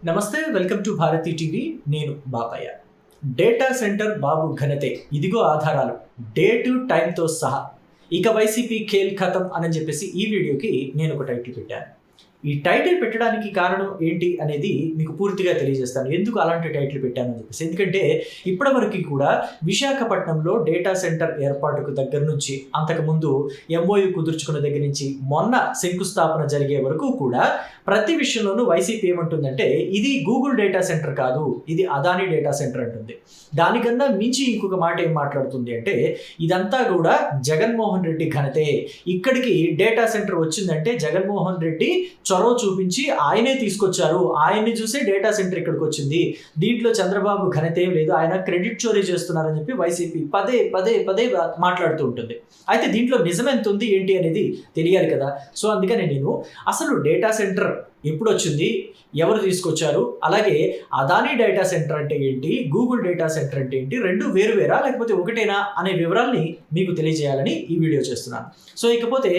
నమస్తే, welcome to Bharati TV. నేను Bapayya. Data centre Babu ఘనతే, ఇదిగో ఆధారాలు, డేటు టైంతో సహా. ఇక వైసీపీ ఖేల్ ఖతం అని చెప్పేసి ఈ వీడియోకి నేను ఒక టైటిల్ పెట్టాను. ఈ టైటిల్ పెట్టడానికి కారణం ఏంటి అనేది మీకు పూర్తిగా తెలియజేస్తాను, ఎందుకు అలాంటి టైటిల్ పెట్టానని చెప్పేసి. ఎందుకంటే ఇప్పటివరకు కూడా విశాఖపట్నంలో డేటా సెంటర్ ఏర్పాటుకు దగ్గర నుంచి, అంతకుముందు ఎంఓయూ కుదుర్చుకున్న దగ్గర నుంచి మొన్న శంకుస్థాపన జరిగే వరకు కూడా ప్రతి విషయంలోనూ వైసీపీ ఏమంటుందంటే ఇది గూగుల్ డేటా సెంటర్ కాదు, ఇది అదానీ డేటా సెంటర్ అంటుంది. దానికన్నా మించి ఇంకొక మాట ఏం మాట్లాడుతుంది అంటే ఇదంతా కూడా జగన్మోహన్ రెడ్డి ఘనతే. ఇక్కడికి డేటా సెంటర్ వచ్చిందంటే జగన్మోహన్ రెడ్డి చొరవ చూపించి ఆయనే తీసుకొచ్చారు, ఆయన్ని చూసే డేటా సెంటర్ ఇక్కడికి వచ్చింది, దీంట్లో చంద్రబాబు ఘనతే లేదు, ఆయన క్రెడిట్ చోరీ చేస్తున్నారని చెప్పి వైసీపీ పదే పదే పదే మాట్లాడుతూ ఉంటుంది. అయితే దీంట్లో నిజం ఎంత ఉంది ఏంటి అనేది తెలియాలి కదా. సో అందుకని నేను అసలు డేటా సెంటర్ ఎప్పుడు వచ్చింది, ఎవరు తీసుకొచ్చారు, అలాగే అదానీ డేటా సెంటర్ అంటే ఏంటి, గూగుల్ డేటా సెంటర్ అంటే ఏంటి, రెండు వేరువేరా లేకపోతే ఒకటేనా అనే వివరాల్ని మీకు తెలియజేయాలని ఈ వీడియో చేస్తున్నాను. సో ఇకపోతే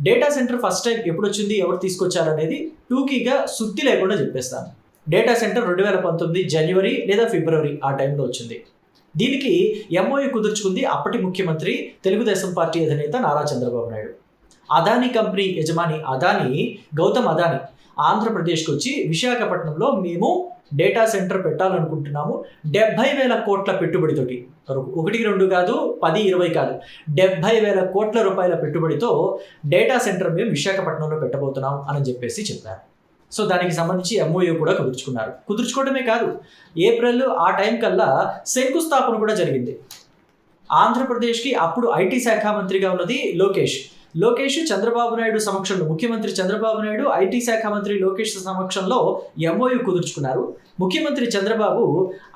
డేటా సెంటర్ ఫస్ట్ టైం ఎప్పుడు వచ్చింది, ఎవరు తీసుకొచ్చారు అనేది టూకీగా సుత్తి లేకుండా చెప్పేస్తాను. డేటా సెంటర్ 2019 జనవరి లేదా ఫిబ్రవరి ఆ టైంలో వచ్చింది. దీనికి ఎంఓయూ కుదుర్చుకుంది అప్పటి ముఖ్యమంత్రి, తెలుగుదేశం పార్టీ అధినేత నారా చంద్రబాబు నాయుడు. అదానీ కంపెనీ యజమాని గౌతమ్ అదానీ ఆంధ్రప్రదేశ్కి వచ్చి విశాఖపట్నంలో మేము డేటా సెంటర్ పెట్టాలనుకుంటున్నాము, 70,000 కోట్ల పెట్టుబడితోటి, 1, 2 కాదు, 10, 20 కాదు, 70,000 కోట్ల రూపాయల పెట్టుబడితో డేటా సెంటర్ మేము విశాఖపట్నంలో పెట్టబోతున్నాం అని చెప్పేసి చెప్పారు. సో దానికి సంబంధించి ఎంఓయూ కూడా కుదుర్చుకోవడమే కాదు, ఏప్రిల్ ఆ టైం కల్లా శంకుస్థాపన కూడా జరిగింది. ఆంధ్రప్రదేశ్కి అప్పుడు ఐటీ శాఖ మంత్రిగా ఉన్నది లోకేష్ చంద్రబాబు నాయుడు సమక్షంలో, ముఖ్యమంత్రి చంద్రబాబు నాయుడు ఐటీ శాఖ మంత్రి లోకేష్ సమక్షంలో ఎంఓయూ కుదుర్చుకున్నారు. ముఖ్యమంత్రి చంద్రబాబు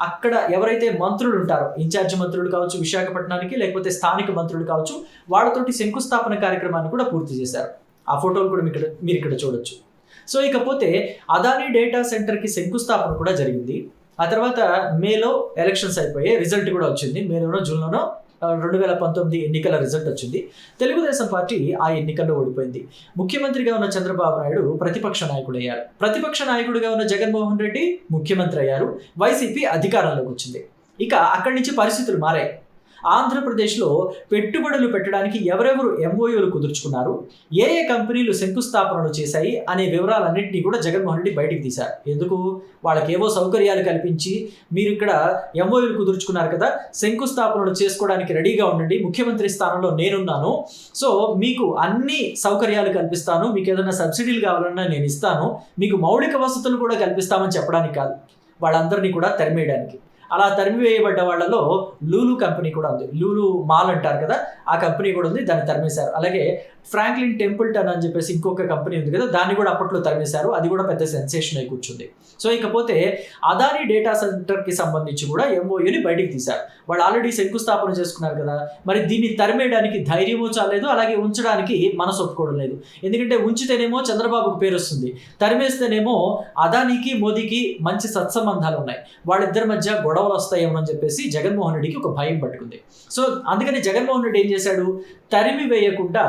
అక్కడ ఎవరైతే మంత్రులు ఉంటారో, ఇన్ఛార్జి మంత్రులు కావచ్చు విశాఖపట్నానికి, లేకపోతే స్థానిక మంత్రులు కావచ్చు, వాళ్ళతోటి శంకుస్థాపన కార్యక్రమాన్ని కూడా పూర్తి చేశారు. ఆ ఫోటోలు కూడా మీరు ఇక్కడ చూడొచ్చు. సో ఇకపోతే అదానీ డేటా సెంటర్కి శంకుస్థాపన కూడా జరిగింది. ఆ తర్వాత మేలో ఎలక్షన్స్ అయిపోయి రిజల్ట్ కూడా వచ్చింది. మేలోనో జూన్లోనో 2019 ఎన్నికల రిజల్ట్ వచ్చింది. తెలుగుదేశం పార్టీ ఆ ఎన్నికల్లో ఓడిపోయింది. ముఖ్యమంత్రిగా ఉన్న చంద్రబాబు నాయుడు ప్రతిపక్ష నాయకుడు అయ్యారు. ప్రతిపక్ష నాయకుడిగా ఉన్న జగన్మోహన్ రెడ్డి ముఖ్యమంత్రి అయ్యారు. వైసీపీ అధికారంలోకి వచ్చింది. ఇక అక్కడి నుంచి పరిస్థితులు మారాయి. ఆంధ్రప్రదేశ్లో పెట్టుబడులు పెట్టడానికి ఎవరెవరు ఎంఓయూలు కుదుర్చుకున్నారు, ఏ కంపెనీలు శంకుస్థాపనలు చేశాయి అనే వివరాలన్నింటినీ కూడా జగన్మోహన్ రెడ్డి బయటికి తీశారు. ఎందుకు? వాళ్ళకేవో సౌకర్యాలు కల్పించి, మీరు ఇక్కడ ఎంఓయూలు కుదుర్చుకున్నారు కదా, శంకుస్థాపనలు చేసుకోవడానికి రెడీగా ఉండండి, ముఖ్యమంత్రి స్థానంలో నేనున్నాను, సో మీకు అన్ని సౌకర్యాలు కల్పిస్తాను, మీకు ఏదైనా సబ్సిడీలు కావాలన్నా నేను ఇస్తాను, మీకు మౌలిక వసతులు కూడా కల్పిస్తామని చెప్పడానికి కాదు, వాళ్ళందరినీ కూడా తరిమేయడానికి. అలా తరిమివేయబడ్డ వాళ్ళలో లూలు కంపెనీ కూడా ఉంది. లూలు మాల్ అంటారు కదా, ఆ కంపెనీ కూడా ఉంది, దాన్ని తరిమేశారు. అలాగే ఫ్రాంక్లిన్ టెంపుల్టన్ అని చెప్పేసి ఇంకొక కంపెనీ ఉంది కదా, దాన్ని కూడా అప్పట్లో తరిమేశారు. అది కూడా పెద్ద సెన్సేషన్ అయి కూర్చుంది. సో ఇకపోతే అదానీ డేటా సెంటర్కి సంబంధించి కూడా ఎంఓయూని బయటికి తీశారు. వాళ్ళు ఆల్రెడీ శంకుస్థాపన చేసుకున్నారు కదా, మరి దీన్ని తరిమేయడానికి ధైర్యమూ చాలేదు, అలాగే ఉంచడానికి మనసు ఒప్పుకోవడం లేదు. ఎందుకంటే ఉంచితేనేమో చంద్రబాబుకు పేరు వస్తుంది, తరిమేస్తేనేమో అదానీకి మోదీకి మంచి సత్సంబంధాలు ఉన్నాయి, వాళ్ళిద్దరి మధ్య గొడవలు వస్తాయేమో అని చెప్పేసి జగన్మోహన్ రెడ్డికి ఒక భయం పట్టుకుంది. సో అందుకని జగన్మోహన్ రెడ్డి ఏం చేశాడు, తరిమి వేయకుండా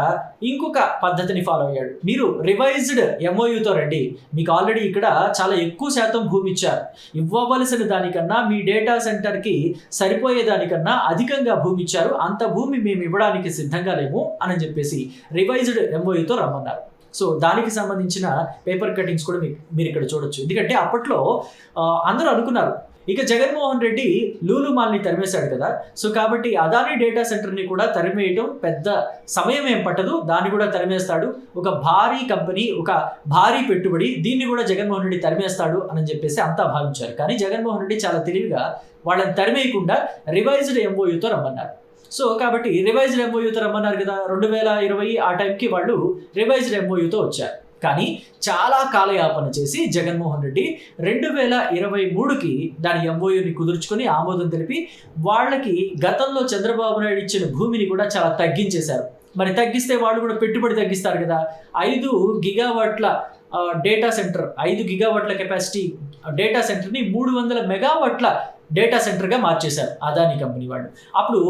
ఇంకొక పద్ధతిని ఫాలో అయ్యాడు. మీరు రివైజ్డ్ ఎంఓయూతో రండి, మీకు ఆల్రెడీ ఇక్కడ చాలా ఎక్కువ శాతం భూమి ఇచ్చారు, ఇవ్వవలసిన దానికన్నా మీ డేటా సెంటర్కి సరిపోయేదానికన్నా అధికంగా భూమి ఇచ్చారు, అంత భూమి మేము ఇవ్వడానికి సిద్ధంగా లేము అని చెప్పేసి రివైజ్డ్ ఎంఓయూతో రమ్మన్నారు. సో దానికి సంబంధించిన పేపర్ కటింగ్స్ కూడా మీరు ఇక్కడ చూడొచ్చు. ఎందుకంటే అప్పట్లో అందరూ అనుకున్నారు ఇక జగన్మోహన్ రెడ్డి లూలు మాల్ని తరిమేశాడు కదా, సో కాబట్టి అదానీ డేటా సెంటర్ని కూడా తరిమేయడం పెద్ద సమయం ఏం పట్టదు, దాన్ని కూడా తరిమేస్తాడు, ఒక భారీ కంపెనీ, ఒక భారీ పెట్టుబడి, దీన్ని కూడా జగన్మోహన్ రెడ్డి తరిమేస్తాడు అని చెప్పేసి అంతా భావించారు. కానీ జగన్మోహన్ రెడ్డి చాలా తెలివిగా వాళ్ళని తరిమేయకుండా రివైజ్డ్ ఎంఓయూతో రమ్మన్నారు. సో కాబట్టి రివైజ్డ్ ఎంఓయూతో రమ్మన్నారు కదా, 2020 ఆ టైంకి వాళ్ళు రివైజ్డ్ ఎంఓయూతో వచ్చారు. కానీ చాలా కాలయాపన చేసి జగన్మోహన్ రెడ్డి 2023కి దాని ఎంఓయూని కుదుర్చుకొని ఆమోదం తెలిపి వాళ్ళకి గతంలో చంద్రబాబు నాయుడు ఇచ్చిన భూమిని కూడా చాలా తగ్గించేశారు. మరి తగ్గిస్తే వాళ్ళు కూడా పెట్టుబడి తగ్గిస్తారు కదా. 5 గిగావాట్ల డేటా సెంటర్, 5 గిగావాట్ల కెపాసిటీ డేటా సెంటర్ని 300 మెగావాట్ల డేటా సెంటర్గా మార్చేశారు అదానీ కంపెనీ వాళ్ళు. అప్పుడు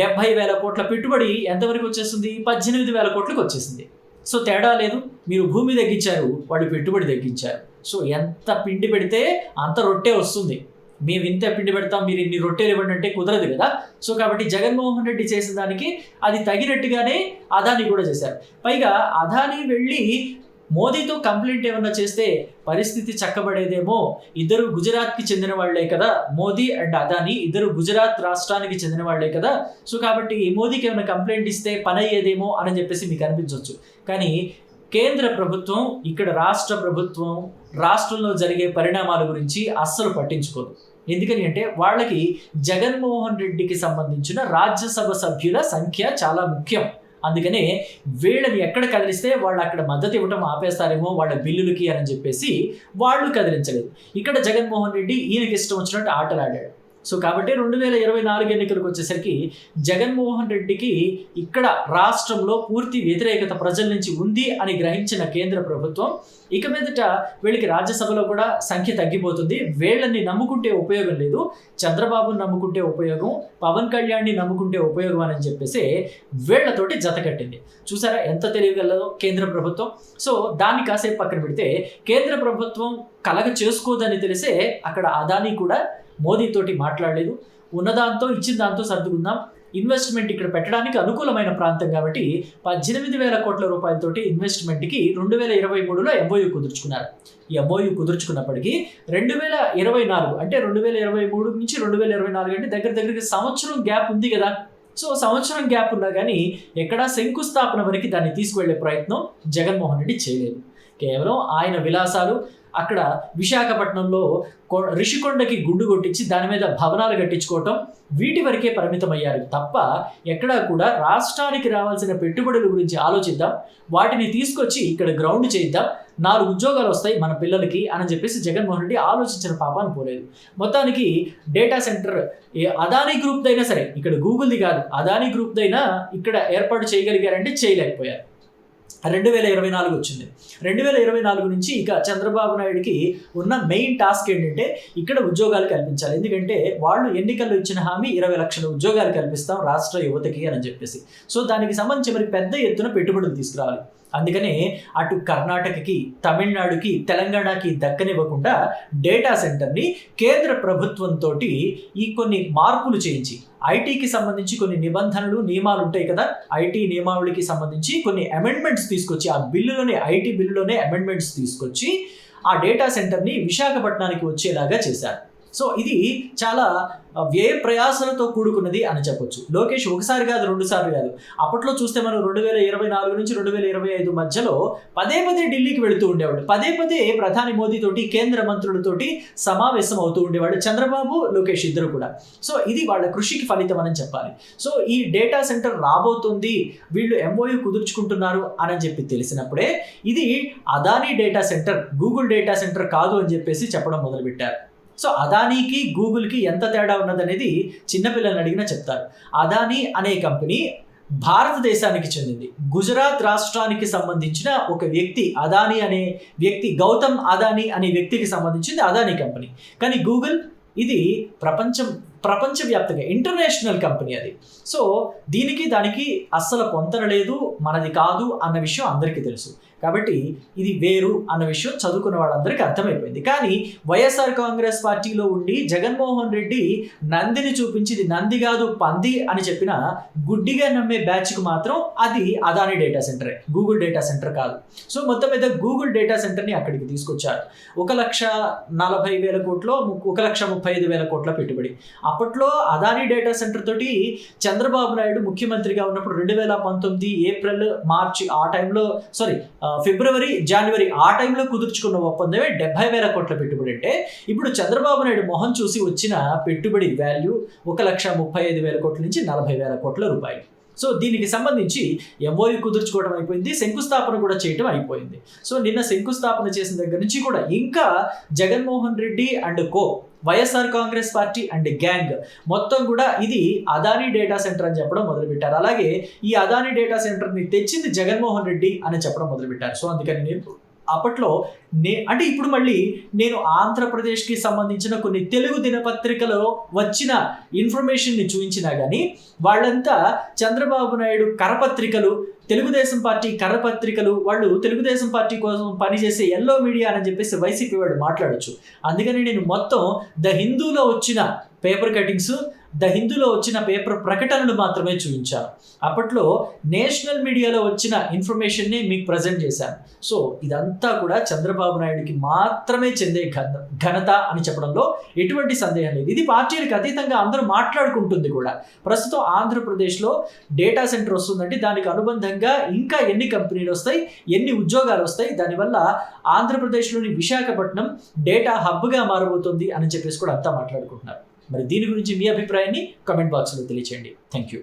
70,000 కోట్ల పెట్టుబడి ఎంతవరకు వచ్చేస్తుంది, 18,000 కోట్లకు వచ్చేసింది. సో తేడా లేదు, మీరు భూమి తగ్గించారు, వాళ్ళు పెట్టుబడి తగ్గించారు. సో ఎంత పిండి పెడితే అంత రొట్టె వస్తుంది. మేము ఇంత పిండి పెడతాం, మీరు ఇన్ని రొట్టెలు ఇవ్వండి అంటే కుదరదు కదా. సో కాబట్టి జగన్మోహన్ రెడ్డి చేసిన దానికి అది తగినట్టుగానే అదానీ కూడా చేశారు. పైగా అదానీ వెళ్ళి మోదీతో కంప్లైంట్ ఏమన్నా చేస్తే పరిస్థితి చక్కబడేదేమో. ఇద్దరు గుజరాత్కి చెందిన వాళ్లే కదా, మోదీ అండ్ అదానీ ఇద్దరు గుజరాత్ రాష్ట్రానికి చెందిన వాళ్లే కదా. సో కాబట్టి మోదీకి ఏమైనా కంప్లైంట్ ఇస్తే పని అయ్యేదేమో అని చెప్పేసి మీకు అనిపించవచ్చు. కానీ కేంద్ర ప్రభుత్వం, ఇక్కడ రాష్ట్ర ప్రభుత్వం రాష్ట్రంలో జరిగే పరిణామాల గురించి అస్సలు పట్టించుకోదు. ఎందుకని అంటే వాళ్ళకి జగన్మోహన్ రెడ్డికి సంబంధించిన రాజ్యసభ సభ్యుల సంఖ్య చాలా ముఖ్యం. అందుకనే వీళ్ళని ఎక్కడ కదిలిస్తే వాళ్ళు అక్కడ మద్దతు ఇవ్వటం ఆపేస్తారేమో వాళ్ళ బిల్లులకి అని చెప్పేసి వాళ్ళు కదిలించలేదు. ఇక్కడ జగన్మోహన్ రెడ్డి ఈయనకి ఇష్టం వచ్చినట్టు ఆటలాడాడు. సో కాబట్టి 2024 ఎన్నికలకు వచ్చేసరికి జగన్మోహన్ రెడ్డికి ఇక్కడ రాష్ట్రంలో పూర్తి వ్యతిరేకత ప్రజల నుంచి ఉంది అని గ్రహించిన కేంద్ర ప్రభుత్వం ఇక మీదట వీళ్ళకి రాజ్యసభలో కూడా సంఖ్య తగ్గిపోతుంది, వీళ్ళని నమ్ముకుంటే ఉపయోగం లేదు, చంద్రబాబుని నమ్ముకుంటే ఉపయోగం, పవన్ కళ్యాణ్ని నమ్ముకుంటే ఉపయోగం అని చెప్పేసి వీళ్లతోటి జత కట్టింది. చూసారా ఎంత తెలియగలదో కేంద్ర ప్రభుత్వం. సో దాన్ని కాసేపు పక్కన పెడితే కేంద్ర ప్రభుత్వం కలగ చేసుకోదని తెలిసే అక్కడ అదానీ కూడా మోదీతోటి మాట్లాడలేదు. ఉన్నదాంతో ఇచ్చిన దాంతో సర్దుకుందాం, ఇన్వెస్ట్మెంట్ ఇక్కడ పెట్టడానికి అనుకూలమైన ప్రాంతం కాబట్టి 18,000 కోట్ల రూపాయలతోటి ఇన్వెస్ట్మెంట్కి 2023లో ఎంఓయూ కుదుర్చుకున్నారు. ఈ ఎంఓయూ కుదుర్చుకున్నప్పటికీ 2024 అంటే 2023 నుంచి 2024 అంటే దగ్గరికి సంవత్సరం గ్యాప్ ఉంది కదా. సో సంవత్సరం గ్యాప్ ఉన్నా కానీ ఎక్కడా శంకుస్థాపన వరకు దాన్ని తీసుకువెళ్లే ప్రయత్నం జగన్మోహన్ రెడ్డి చేయలేదు. కేవలం ఆయన విలాసాలు అక్కడ విశాఖపట్నంలో రిషికొండకి గుండు కొట్టించి దాని మీద భవనాలు కట్టించుకోవటం వీటి వరకే పరిమితమయ్యారు తప్ప ఎక్కడా కూడా రాష్ట్రానికి రావాల్సిన పెట్టుబడుల గురించి ఆలోచిద్దాం, వాటిని తీసుకొచ్చి ఇక్కడ గ్రౌండ్ చేద్దాం, 4 ఉద్యోగాలు వస్తాయి మన పిల్లలకి అని చెప్పేసి జగన్మోహన్ రెడ్డి ఆలోచించిన పాపాన్ని పోలేదు. మొత్తానికి డేటా సెంటర్ అదానీ గ్రూప్దైనా సరే, ఇక్కడ గూగుల్ది కాదు, అదానీ గ్రూప్దైనా ఇక్కడ ఏర్పాటు చేయగలిగారంటే చేయలేకపోయారు. 2024 వచ్చింది. 2024 నుంచి ఇక చంద్రబాబు నాయుడికి ఉన్న మెయిన్ టాస్క్ ఏంటంటే ఇక్కడ ఉద్యోగాలు కల్పించాలి. ఎందుకంటే వాళ్ళు ఎన్నికల్లో ఇచ్చిన హామీ 20 లక్షల ఉద్యోగాలు కల్పిస్తాం రాష్ట్ర యువతకి అని చెప్పేసి. సో దానికి సంబంధించి మరి పెద్ద ఎత్తున పెట్టుబడులు తీసుకురావాలి. అందుకనే అటు కర్ణాటకకి, తమిళనాడుకి, తెలంగాణకి దక్కనివ్వకుండా డేటా సెంటర్ని కేంద్ర ప్రభుత్వంతో ఈ కొన్ని మార్పులు చేయించి ఐటీకి సంబంధించి కొన్ని నిబంధనలు నియమాలు ఉంటాయి కదా, ఐటీ నియమావళికి సంబంధించి కొన్ని అమెండ్మెంట్స్ తీసుకొచ్చి ఆ బిల్లులోనే ఐటీ బిల్లులోనే అమెండ్మెంట్స్ తీసుకొచ్చి ఆ డేటా సెంటర్ని విశాఖపట్నానికి వచ్చేలాగా చేశారు. సో ఇది చాలా వ్యయ ప్రయాసలతో కూడుకున్నది అని చెప్పొచ్చు. లోకేష్ ఒకసారి కాదు, 2 సార్లు కాదు, అప్పట్లో చూస్తే మనం 2024 నుంచి 2025 మధ్యలో పదే ఢిల్లీకి వెళుతూ ఉండేవాడు, పదే ప్రధాని మోదీతోటి కేంద్ర మంత్రులతోటి సమావేశం అవుతూ ఉండేవాడు చంద్రబాబు లోకేష్ ఇద్దరు కూడా. సో ఇది వాళ్ళ కృషికి ఫలితం అని చెప్పాలి. సో ఈ డేటా సెంటర్ రాబోతుంది, వీళ్ళు ఎంఓయూ కుదుర్చుకుంటున్నారు అని చెప్పి తెలిసినప్పుడే ఇది Adani data centre, Google data centre కాదు అని చెప్పేసి చెప్పడం మొదలుపెట్టారు. సో అదానీకి గూగుల్కి ఎంత తేడా ఉన్నదనేది చిన్నపిల్లల్ని అడిగినా చెప్తారు. అదానీ అనే కంపెనీ భారతదేశానికి చెందింది, గుజరాత్ రాష్ట్రానికి సంబంధించిన ఒక వ్యక్తి, అదానీ అనే వ్యక్తి, గౌతమ్ అదానీ అనే వ్యక్తికి సంబంధించింది అదానీ కంపెనీ. కానీ గూగుల్ ఇది ప్రపంచవ్యాప్తంగా ఇంటర్నేషనల్ కంపెనీ అది. సో దీనికి దానికి అస్సలు పొంతన లేదు, మనది కాదు అన్న విషయం అందరికీ తెలుసు. కాబట్టి ఇది వేరు అన్న విషయం చదువుకున్న వాళ్ళందరికీ అర్థమైపోయింది. కానీ వైఎస్ఆర్ కాంగ్రెస్ పార్టీలో ఉండి జగన్మోహన్ రెడ్డి నందిని చూపించి ఇది నంది కాదు పంది అని చెప్పిన గుడ్డిగా నమ్మే బ్యాచ్కు మాత్రం అది అదానీ డేటా సెంటరే, గూగుల్ డేటా సెంటర్ కాదు. సో మొత్తం మీద గూగుల్ డేటా సెంటర్ని అక్కడికి తీసుకొచ్చారు. 1,40,000 కోట్లు, 1,35,000 కోట్ల పెట్టుబడి. అప్పట్లో అదానీ డేటా సెంటర్ తోటి చంద్రబాబు నాయుడు ముఖ్యమంత్రిగా ఉన్నప్పుడు 2019 ఏప్రిల్ మార్చి ఆ టైంలో, ఫిబ్రవరి జనవరి ఆ టైంలో కుదుర్చుకున్న ఒప్పందమే 70,000 కోట్ల పెట్టుబడి. అంటే ఇప్పుడు చంద్రబాబు నాయుడు మొహం చూసి వచ్చిన పెట్టుబడి వాల్యూ 1,35,000 కోట్ల నుంచి 40,000 కోట్ల రూపాయలు. సో దీనికి సంబంధించి ఎంఓయూ కుదుర్చుకోవడం అయిపోయింది, శంకుస్థాపన కూడా చేయడం అయిపోయింది. సో నిన్న శంకుస్థాపన చేసిన దగ్గర నుంచి కూడా ఇంకా Jaganmohan Reddy and co, YSR Congress party and gang మొత్తం కూడా ఇది అదానీ డేటా సెంటర్ అని చెప్పడం మొదలుపెట్టారు. అలాగే ఈ అదానీ డేటా సెంటర్ని తెచ్చింది జగన్మోహన్ రెడ్డి అని చెప్పడం మొదలుపెట్టారు. సో అందుకని నేను అప్పట్లో అంటే ఇప్పుడు మళ్ళీ నేను ఆంధ్రప్రదేశ్కి సంబంధించిన కొన్ని తెలుగు దినపత్రికలో వచ్చిన ఇన్ఫర్మేషన్ని చూపించినా కానీ వాళ్ళంతా చంద్రబాబు నాయుడు కరపత్రికలు, తెలుగుదేశం పార్టీ కరపత్రికలు, వాళ్ళు తెలుగుదేశం పార్టీ కోసం పనిచేసే ఎల్లో మీడియా అని చెప్పేసి వైసీపీ వాడు మాట్లాడచ్చు. అందుకని నేను మొత్తం ద హిందూలో వచ్చిన పేపర్ కటింగ్స్, ద హిందూలో వచ్చిన పేపర్ ప్రకటనలు మాత్రమే చూపించాను. అప్పట్లో నేషనల్ మీడియాలో వచ్చిన ఇన్ఫర్మేషన్ని మీకు ప్రజెంట్ చేశాను. సో ఇదంతా కూడా చంద్రబాబు నాయుడికి మాత్రమే చెందే ఘనత అని చెప్పడంలో ఎటువంటి సందేహం లేదు. ఇది పార్టీలకు అతీతంగా అందరూ మాట్లాడుకుంటుంది కూడా. ప్రస్తుతం ఆంధ్రప్రదేశ్లో డేటా సెంటర్ వస్తుందంటే దానికి అనుబంధంగా ఇంకా ఎన్ని కంపెనీలు వస్తాయి, ఎన్ని ఉద్యోగాలు వస్తాయి, దానివల్ల ఆంధ్రప్రదేశ్లోని విశాఖపట్నం డేటా హబ్గా మారబోతుంది అని చెప్పేసి కూడా అంతా మాట్లాడుకుంటున్నారు. మరి దీని గురించి మీ అభిప్రాయాన్ని కామెంట్ బాక్స్లో తెలియచేయండి. Thank you.